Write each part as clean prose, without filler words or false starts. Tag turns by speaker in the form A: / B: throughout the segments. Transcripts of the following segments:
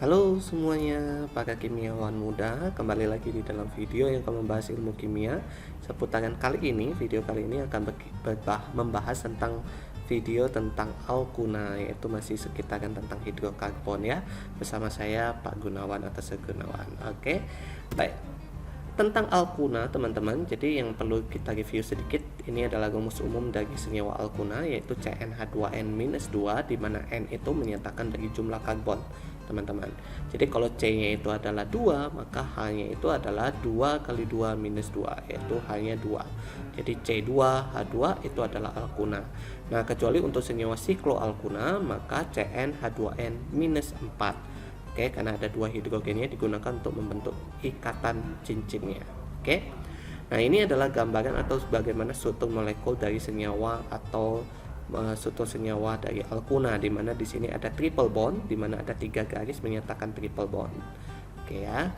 A: Halo semuanya, para kimiawan muda, kembali lagi di dalam video yang akan membahas ilmu kimia. Seputaran video kali ini akan membahas tentang video tentang alkuna, yaitu masih sekitaran tentang hidrokarbon ya, bersama saya Pak Gunawan atau Segunawan. Oke, baik. Tentang alkuna teman-teman, jadi yang perlu kita review sedikit, ini adalah rumus umum dari senyawa alkuna, yaitu CnH2n-2, di mana N itu menyatakan dari jumlah karbon teman-teman. Jadi kalau C-nya itu adalah 2, maka H-nya itu adalah 2 kali 2 minus 2, yaitu H-nya 2. Jadi C2H2 itu adalah alkuna. Nah, kecuali untuk senyawa sikloalkuna, maka CnH2n-4. Oke, karena ada 2 hidrogennya digunakan untuk membentuk ikatan cincinnya. Oke. Nah, ini adalah gambaran atau bagaimana struktur molekul dari senyawa atau struktur senyawa dari alkuna, di mana di sini ada triple bond, di mana ada 3 garis menyatakan triple bond. Oke ya.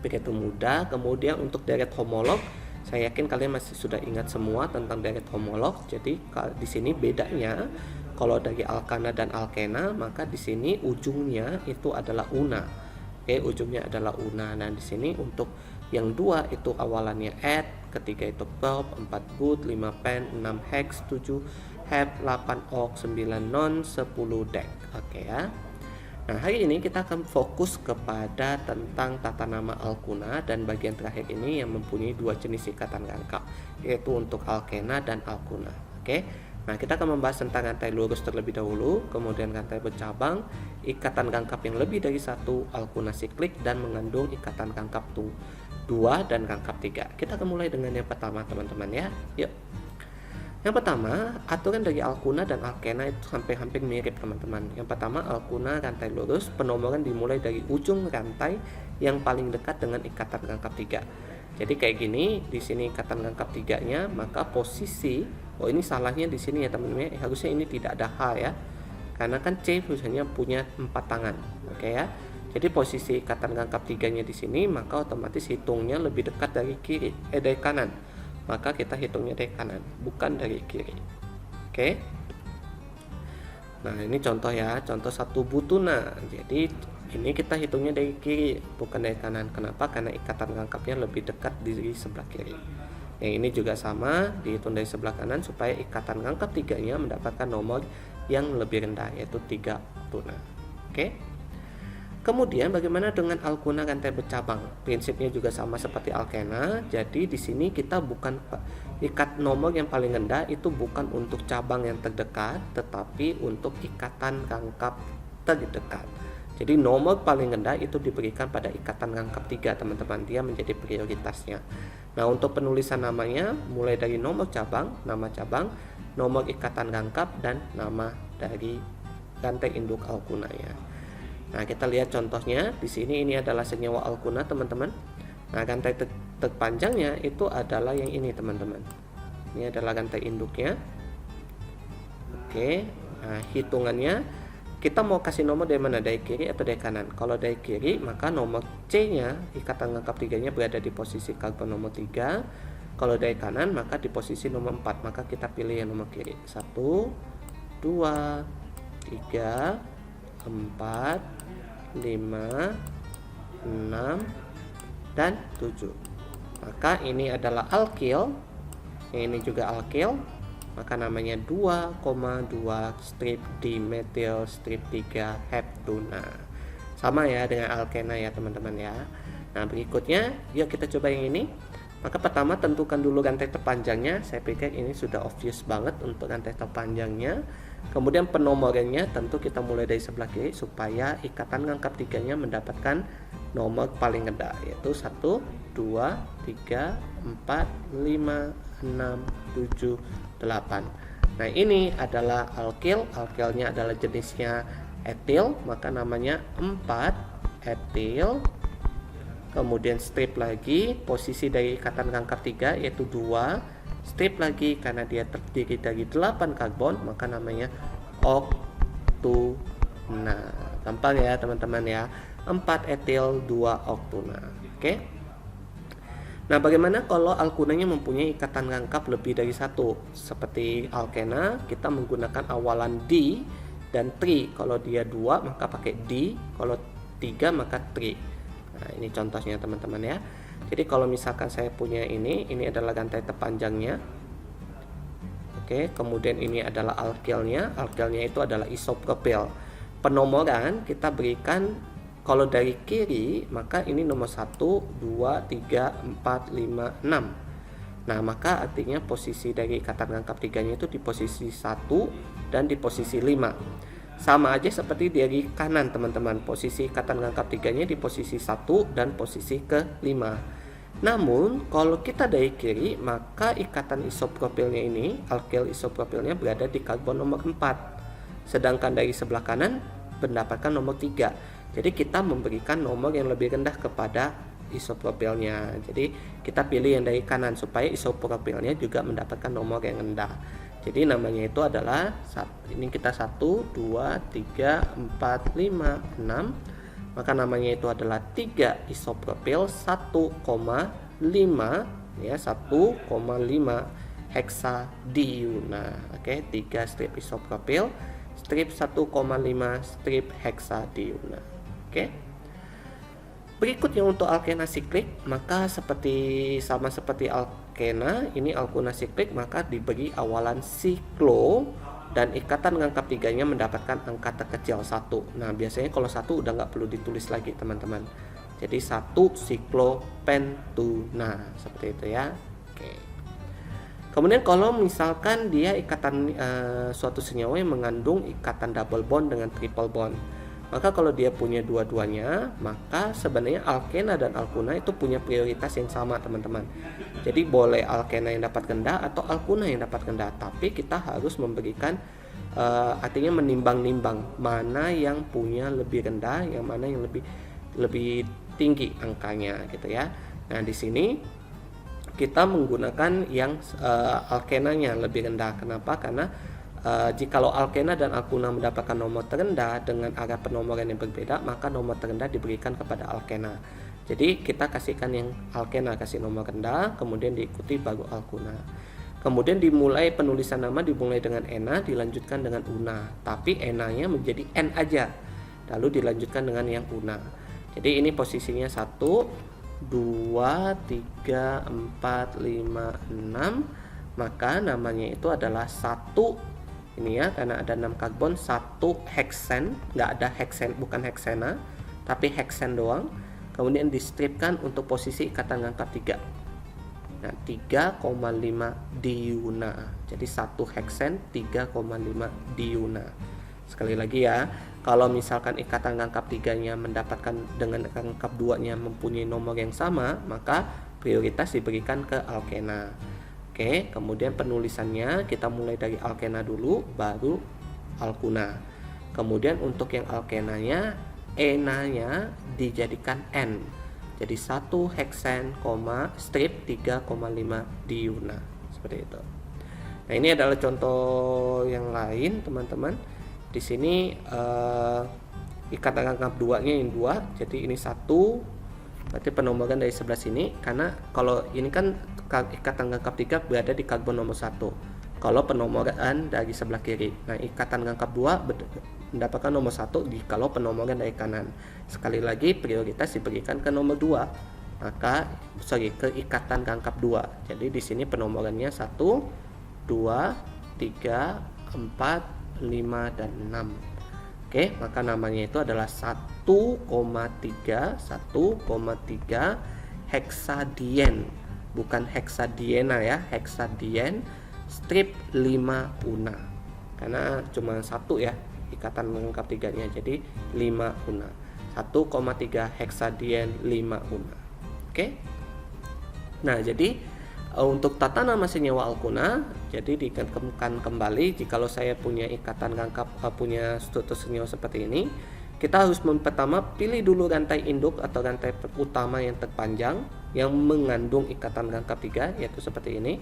A: Begitu mudah. Kemudian untuk deret homolog, saya yakin kalian masih sudah ingat semua tentang deret homolog. Jadi di sini bedanya, kalau dari alkana dan alkena, maka di sini ujungnya itu adalah una. Oke, ujungnya adalah una. Nah, di sini untuk yang 2 itu awalannya eth, ketiga itu prop, 4 but, 5 pen, 6 hex, 7 hep, 8 ox, 9 non, 10 dec. Oke ya. Nah, hari ini kita akan fokus kepada tentang tata nama alkuna, dan bagian terakhir ini yang mempunyai 2 jenis ikatan rangkap, yaitu untuk alkena dan alkuna. Oke. Nah, kita akan membahas tentang rantai lurus terlebih dahulu, kemudian rantai bercabang, ikatan rangkap yang lebih dari 1, alkuna siklik, dan mengandung ikatan rangkap 2 dan rangkap 3. Kita akan mulai dengan yang pertama teman-teman ya. Yuk. Yang pertama, aturan dari alkuna dan alkena itu hampir mirip teman-teman. Yang pertama, alkuna rantai lurus, penomoran dimulai dari ujung rantai yang paling dekat dengan ikatan rangkap 3. Jadi kayak gini, di sini ikatan rangkap 3-nya, maka posisi, ini salahnya di sini ya teman-teman, harusnya ini tidak ada H ya. Karena kan C biasanya punya 4 tangan. Oke ya. Jadi posisi ikatan rangkap 3-nya di sini, maka otomatis hitungnya lebih dekat dari dari kanan. Maka kita hitungnya dari kanan, bukan dari kiri. Oke. Nah, ini contoh ya, contoh 1 butuna. Jadi ini kita hitungnya dari kiri, bukan dari kanan. Kenapa? Karena ikatan rangkapnya lebih dekat di sebelah kiri. Yang ini juga sama, dihitung dari sebelah kanan supaya ikatan rangkap 3-nya mendapatkan nomor yang lebih rendah, yaitu 3 butuna. Oke. Kemudian bagaimana dengan alkuna rantai bercabang? Prinsipnya juga sama seperti alkena. Jadi di sini kita bukan ikat nomor yang paling rendah itu bukan untuk cabang yang terdekat, tetapi untuk ikatan rangkap terdekat. Jadi nomor paling rendah itu diberikan pada ikatan rangkap 3 teman-teman, dia menjadi prioritasnya. Nah, untuk penulisan namanya mulai dari nomor cabang, nama cabang, nomor ikatan rangkap, dan nama dari rantai induk alkunanya. Nah, kita lihat contohnya di sini, ini adalah senyawa alkuna teman-teman. Nah, rantai terpanjangnya itu adalah yang ini teman-teman. Ini adalah rantai induknya. Oke. Nah, hitungannya kita mau kasih nomor dari mana, dari kiri atau dari kanan? Kalau dari kiri, maka nomor C-nya, ikatan rangkap 3-nya berada di posisi karbon nomor 3. Kalau dari kanan, maka di posisi nomor 4. Maka kita pilih yang nomor kiri. 1, 2, 3, 4, 5, 6, dan 7. Maka ini adalah alkil, ini juga alkil, maka namanya 2,2 strip dimethyl strip 3 heptuna. Sama ya dengan alkena ya teman-teman ya. Nah, berikutnya yuk kita coba yang ini. Maka pertama tentukan dulu rantai terpanjangnya. Saya pikir ini sudah obvious banget untuk rantai terpanjangnya. Kemudian penomorannya tentu kita mulai dari sebelah kiri supaya ikatan rangkap 3-nya mendapatkan nomor paling rendah, yaitu 1, 2, 3, 4, 5, 6, 7, 8. Nah, ini adalah alkil, alkilnya adalah jenisnya etil, maka namanya 4 etil. Kemudian strip lagi, posisi dari ikatan rangkap 3 yaitu 2, strip lagi karena dia terdiri dari 8 karbon, maka namanya oktuna. Gampang ya teman-teman ya, 4 etil 2 oktuna. Oke. Nah, bagaimana kalau alkunanya mempunyai ikatan rangkap lebih dari 1? Seperti alkena, kita menggunakan awalan D dan tri. Kalau dia 2 maka pakai D, kalau 3 maka tri. Nah, ini contohnya teman-teman ya. Jadi kalau misalkan saya punya ini adalah rantai terpanjangnya. Oke, kemudian ini adalah alkilnya. Alkilnya itu adalah isopropil. Penomoran kita berikan kalau dari kiri maka ini nomor 1, 2, 3, 4, 5, 6. Nah, maka artinya posisi dari ikatan rangkap tiganya itu di posisi 1 dan di posisi 5. Sama aja seperti dari kanan teman-teman. Posisi ikatan rangkap tiganya di posisi 1 dan posisi ke-5. Namun, kalau kita dari kiri, maka ikatan isopropilnya ini, alkyl isopropilnya berada di karbon nomor 4. Sedangkan dari sebelah kanan mendapatkan nomor 3. Jadi kita memberikan nomor yang lebih rendah kepada isopropilnya. Jadi kita pilih yang dari kanan supaya isopropilnya juga mendapatkan nomor yang rendah. Jadi namanya itu adalah, ini kita 1, 2, 3, 4, 5, 6. Maka namanya itu adalah 3 isopropil 1,5 ya, 1,5 heksadiuna. Oke, 3 strip isopropil, strip 1,5 strip heksadiuna. Oke. Berikutnya untuk alkena siklik, maka sama seperti alkena, ini alkuna siklik maka diberi awalan siklo dan ikatan rangkap tiganya mendapatkan angka terkecil 1. Nah, biasanya kalau 1 udah nggak perlu ditulis lagi teman-teman. Jadi 1 siklopentuna seperti itu ya. Oke. Kemudian kalau misalkan dia ikatan suatu senyawa yang mengandung ikatan double bond dengan triple bond, maka kalau dia punya dua-duanya, maka sebenarnya alkena dan alkuna itu punya prioritas yang sama teman-teman. Jadi boleh alkena yang dapat rendah atau alkuna yang dapat rendah, tapi kita harus memberikan artinya menimbang-nimbang mana yang punya lebih rendah, yang mana yang lebih tinggi angkanya gitu ya. Nah, di sini kita menggunakan yang alkenanya lebih rendah. Kenapa? Karena jikalau alkena dan alkuna mendapatkan nomor terendah dengan arah penomoran yang berbeda, maka nomor terendah diberikan kepada alkena. Jadi kita kasihkan yang alkena kasih nomor rendah, kemudian diikuti baru alkuna. Kemudian dimulai penulisan nama dimulai dengan ena, dilanjutkan dengan una, tapi enanya menjadi n aja, lalu dilanjutkan dengan yang una. Jadi ini posisinya 1, 2, 3, 4, 5, 6. Maka namanya itu adalah 1 ini ya, karena ada 6 karbon, 1 heksen, nggak ada heksen, bukan heksena, tapi heksen doang. Kemudian distripkan untuk posisi ikatan rangkap 3. Nah, 3,5 diuna. Jadi 1 heksen 3,5 diuna. Sekali lagi ya, kalau misalkan ikatan rangkap 3-nya mendapatkan dengan rangkap 2-nya mempunyai nomor yang sama, maka prioritas diberikan ke alkena. Oke, kemudian penulisannya kita mulai dari alkena dulu, baru alkuna. Kemudian untuk yang alkenanya, enanya dijadikan n. Jadi 1 heksen, strip 3,5 diuna. Seperti itu. Nah, ini adalah contoh yang lain, teman-teman. Di sini ikatan rangkap 2-nya yang 2, jadi ini 1. Berarti penomoran dari sebelah sini, karena kalau ini kan ikatan rangkap 3 berada di karbon nomor 1. Kalau penomoran dari sebelah kiri. Nah, ikatan rangkap 2 mendapatkan nomor 1 kalau penomoran dari kanan. Sekali lagi prioritas diberikan ke nomor 2. Ke ikatan rangkap 2. Jadi di sini penomorannya 1, 2, 3, 4, 5 dan 6. Oke, maka namanya itu adalah 1,3 heksadien, bukan heksadiena ya, heksadien strip 5 una. Karena cuma 1 ya ikatan rangkap 3-nya, jadi 5 una. 1,3 heksadien 5 una. Oke. Nah, jadi untuk tata nama senyawa alkuna, jadi dikemukakan kembali jikalau saya punya ikatan rangkap, punya struktur senyawa seperti ini, kita harus pertama pilih dulu rantai induk atau rantai utama yang terpanjang yang mengandung ikatan rangkap 3, yaitu seperti ini.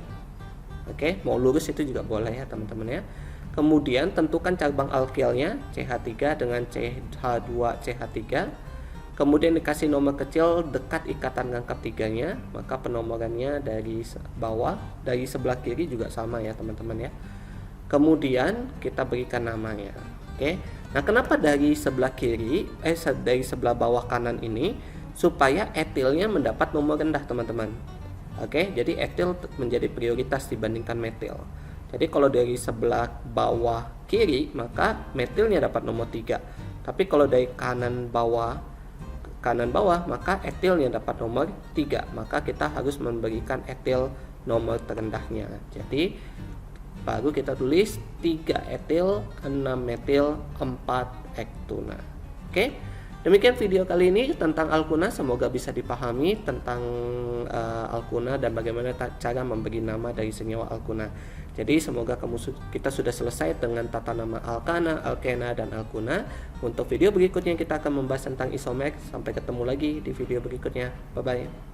A: Oke, mau lurus itu juga boleh ya teman-teman ya. Kemudian tentukan cabang alkilnya CH3 dengan CH2CH3. Kemudian dikasih nomor kecil dekat ikatan rangkap 3-nya, maka penomorannya dari bawah, dari sebelah kiri juga sama ya teman-teman ya. Kemudian kita berikan namanya. Oke. Nah, kenapa dari sebelah kiri, dari sebelah bawah kanan ini? Supaya etilnya mendapat nomor rendah, teman-teman. Oke, jadi etil menjadi prioritas dibandingkan metil. Jadi kalau dari sebelah bawah kiri, maka metilnya dapat nomor 3. Tapi kalau dari kanan bawah, maka etilnya dapat nomor 3. Maka kita harus memberikan etil nomor terendahnya. Jadi baru kita tulis 3 etil, 6 metil, 4 ektuna. Oke, demikian video kali ini tentang alkuna. Semoga bisa dipahami tentang alkuna dan bagaimana cara memberi nama dari senyawa alkuna. Jadi semoga kita sudah selesai dengan tata nama alkana, alkena, dan alkuna. Untuk video berikutnya kita akan membahas tentang isomer. Sampai ketemu lagi di video berikutnya. Bye bye.